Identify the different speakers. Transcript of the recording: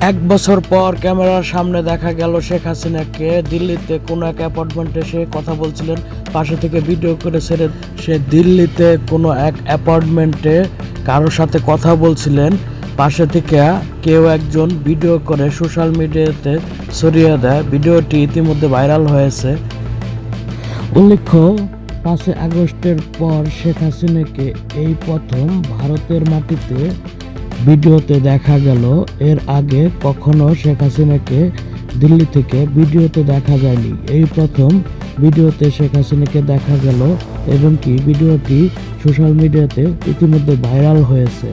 Speaker 1: এক বছর পর ক্যামেরার সামনে দেখা গেল শেখ হাসিনাকে দিল্লিতে কোনো এক অ্যাপার্টমেন্টে সে কথা বলছিলেন, পাশে থেকে ভিডিও করে ছেড়ে সে দিল্লিতে কোনো এক অ্যাপার্টমেন্টে কারোর সাথে কথা বলছিলেন, পাশে থেকে কেউ একজন ভিডিও করে সোশ্যাল মিডিয়াতে ছড়িয়ে দেয়। ভিডিওটি ইতিমধ্যে ভাইরাল হয়েছে। উল্লেখ্য, 5 আগস্টের পর শেখ হাসিনাকে এই প্রথম ভারতের মাটিতে ভিডিওতে দেখা গেল। এর আগে কখনো শেখ হাসিনাকে দিল্লি থেকে ভিডিওতে দেখা যায়নি। এই প্রথম ভিডিওতে শেখ হাসিনাকে দেখা গেল এবং কি ভিডিওটি সোশ্যাল মিডিয়াতে ইতিমধ্যে ভাইরাল হয়েছে।